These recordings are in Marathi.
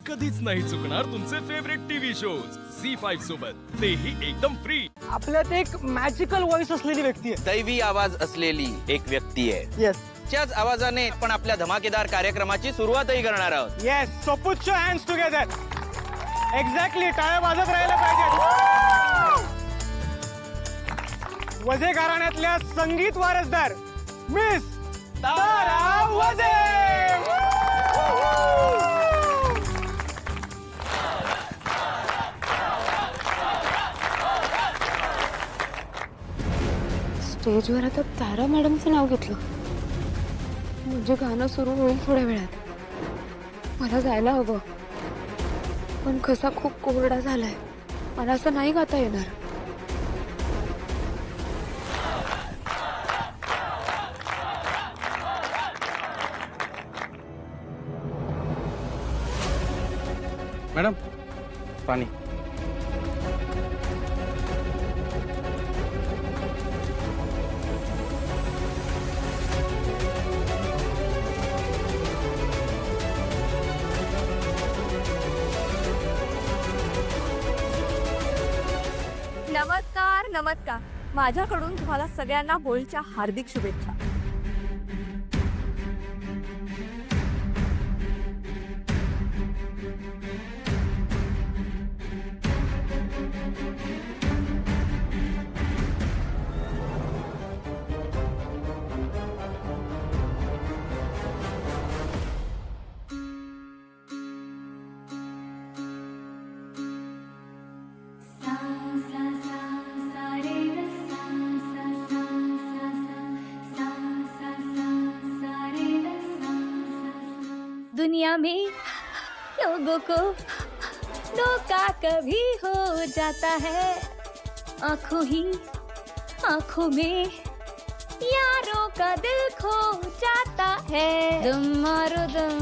कधीच नाही चुकणार तुमचे फेवरेट टीव्ही शोज झी5 सोबत, तेही एकदम फ्री. आपल्यात एक मॅजिकल व्हॉइस असलेली व्यक्ती आहे. दैवी आवाज असलेली एक व्यक्ती आहे. येस त्याच आवाजाने आपण आपल्या धमाकेदार कार्यक्रमाची सुरुवातही करणार आहोत. Yes, so put your hands together. Exactly, टाळ्या वाजत राहिल्या पाहिजेत. वझे घराण्यातल्या संगीत वारसदार मिस तारा वझे. स्टेजवर आता तारा मॅडमचं नाव घेतलं म्हणजे गाणं सुरू होईल थोड्या वेळात. मला जायला हवं, पण कसा खूप कोरडा झालाय, मला असं नाही गाता येणार. मॅडम पाणी. नमस्कार नमस्कार, माझ्याकडून तुम्हाला सगळ्यांना होळीच्या हार्दिक शुभेच्छा. दुनिया में लोगों को धोखा कभी हो जाता है, आंखों ही आंखों में यारों का दिल खो जाता है. दम मारो दम,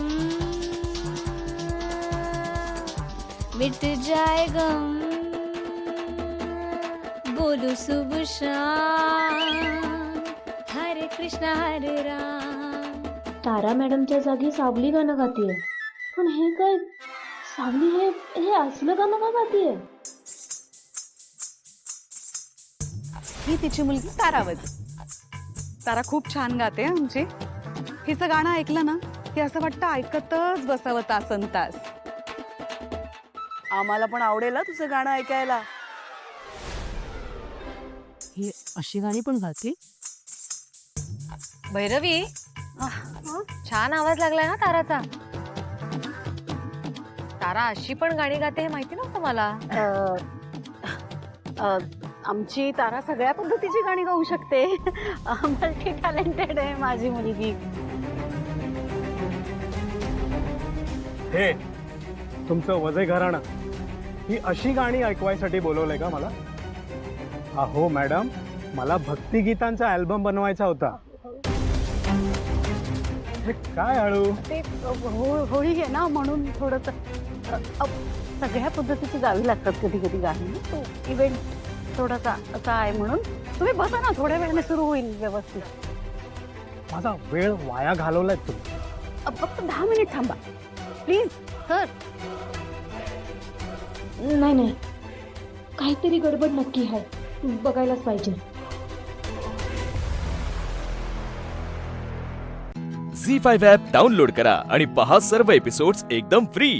मिट जाए गम, बोलो सुबह शाम, हरे कृष्णा हरे राम. तारा मॅडमच्या जागी सावली गाणं गातीये, पण हे काय सावली हे असलं गाणं का गातीये? ही तिची मुलगी तारावती. तारा खूप छान गाते आमची. हिचं गाणं ऐकलं ना की असं वाटतं ऐकतच बसावं तासन तास. आम्हाला पण आवडेल तुझं गाणं ऐकायला. ही अशी गाणी पण गाते? भैरवी, छान आवाज लागलाय ना ताराचा. तारा अशी पण गाणी गाते हे माहिती नव्हतं मला. आमची तारा सगळ्या पद्धतीची गाणी गाऊ शकते. मल्टी टॅलेंटेड आहे माझी मुलगी. हे तुमचं वझे घराणं ही अशी गाणी ऐकवायसाठी बोलवलंय का मला? अहो मॅडम, मला भक्तिगीतांचा अल्बम बनवायचा होता. हे काय हळू? ते होळी आहे ना म्हणून थोडस सगळ्या पद्धतीची गावी लागतात कधी कधी गाणी. तो इव्हेंट थोडासा असा आहे म्हणून तुम्ही बसा ना, थोड्या वेळाने सुरू होईल व्यवस्थित. माझा वेळ वाया घालवलाय तुम्ही. फक्त 10 मिनिट थांबा प्लीज सर. नाही, काहीतरी गडबड नक्की आहे, बघायलाच पाहिजे. झी5 ॲप डाउनलोड करा आणि पहा सर्व एपिसोड्स एकदम फ्री.